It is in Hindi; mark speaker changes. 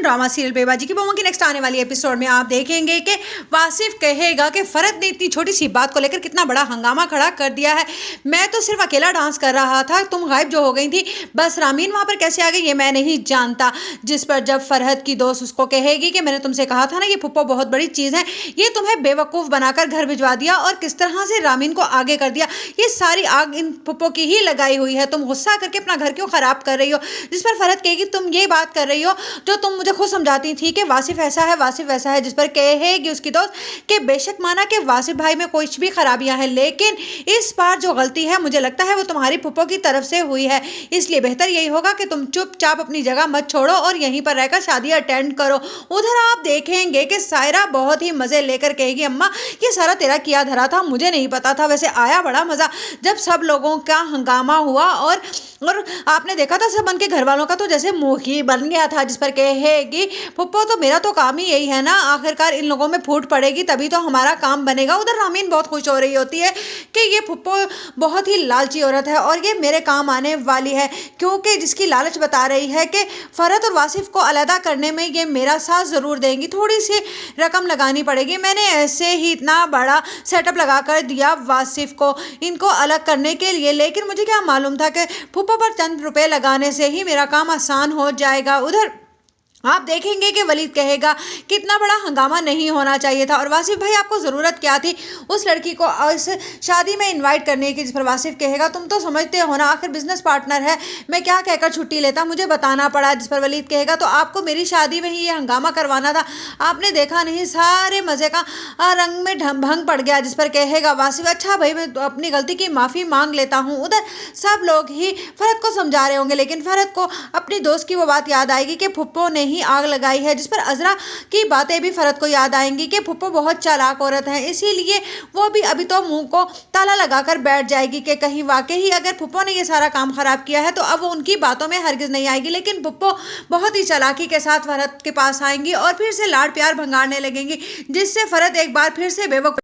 Speaker 1: इंडियन ड्रामा सीरियल बेबाजी की बहू की नेक्स्ट आने वाली एपिसोड में आप देखेंगे कि वासिफ कहेगा कि फरत ने इतनी छोटी सी बात को लेकर कितना बड़ा हंगामा खड़ा कर दिया है। मैं तो सिर्फ अकेला डांस कर रहा था, तुम गायब जो हो गई थी, बस रामीन वहां पर कैसे आ गई ये मैं नहीं जानता। जिस पर जब फरहत की दोस्त उसको कहेगी कि मैंने तुमसे कहा था ना ये फुप्पो बहुत बड़ी चीज है, ये तुम्हें बेवकूफ बनाकर घर भिजवा दिया और किस तरह से रामीन को आगे कर दिया, ये सारी आग इन फुप्पो की ही लगाई हुई है, तुम गुस्सा करके अपना घर क्यों खराब कर रही हो। जिस पर फरहत कहेगी तुम ये बात कर रही हो जो तुम मुझे खुद समझाती थी कि वासिफ ऐसा है वासिफ वैसा है। जिस पर कहेगी उसकी दोस्त कि बेशक माना कि वासिफ भाई में कुछ भी खराबियां हैं, लेकिन इस बार जो गलती है मुझे लगता है वो तुम्हारी फुप्पो की तरफ से हुई है, इसलिए बेहतर यही होगा कि तुम चुपचाप अपनी जगह मत छोड़ो और यहीं पर रहकर शादी अटेंड करो। उधर आप देखेंगे कि सायरा बहुत ही मजे लेकर कहेगी अम्मा ये सारा तेरा किया धरा था, मुझे नहीं पता था, वैसे आया बड़ा मजा जब सब लोगों का हंगामा हुआ और आपने देखा था सब उनके घर वालों का तो जैसे मुंह ही बन गया था। जिस पर कहेगी फुप्पो तो मेरा तो काम ही यही है ना, आखिरकार इन लोगों में फूट पड़ेगी तभी तो हमारा काम बनेगा। उधर रामीन बहुत खुश हो रही होती है कि ये फुप्पो बहुत ही लालची औरत है और ये मेरे काम आने वाली है, क्योंकि जिसकी लालच बता रही है कि फरहत और वासिफ को अलग करने में ये मेरा साथ ज़रूर देंगी, थोड़ी सी रकम लगानी पड़ेगी। मैंने ऐसे ही इतना बड़ा सेटअप लगा कर दिया वासिफ को इनको अलग करने के लिए, लेकिन मुझे क्या मालूम था कि फुप्पो पर चंद रुपए लगाने से ही मेरा काम आसान हो जाएगा। उधर आप देखेंगे कि वलीद कहेगा कितना बड़ा हंगामा नहीं होना चाहिए था और वासिफ भाई आपको ज़रूरत क्या थी उस लड़की को इस शादी में इनवाइट करने की। जिस पर वासिफ कहेगा तुम तो समझते हो ना, आखिर बिजनेस पार्टनर है, मैं क्या कहकर छुट्टी लेता, मुझे बताना पड़ा। जिस पर वलीद कहेगा तो आपको मेरी शादी में ही ये हंगामा करवाना था, आपने देखा नहीं सारे मज़े का रंग में भंग पड़ गया। जिस पर कहेगा वासिफ अच्छा भाई मैं अपनी गलती की माफ़ी मांग लेता हूँ। उधर सब लोग ही फरहत को समझा रहे होंगे, लेकिन फरहत को अपनी दोस्त की वो बात याद आएगी कि फुप्पो ने ही आग लगाई है। जिस पर अजरा की बातें भी फरहत को याद आएंगी कि फुप्पो बहुत चालाक औरत है, इसीलिए वो भी अभी तो मुंह को ताला लगाकर बैठ जाएगी कि कहीं वाकई ही अगर फुप्पो ने ये सारा काम खराब किया है तो अब वो उनकी बातों में हरगिज नहीं आएगी। लेकिन फुप्पो बहुत ही चालाकी के साथ फरहत के पास आएंगी और फिर से लाड़ प्यार भंगारने लगेंगी, जिससे फरहत एक बार फिर से बेवकूफ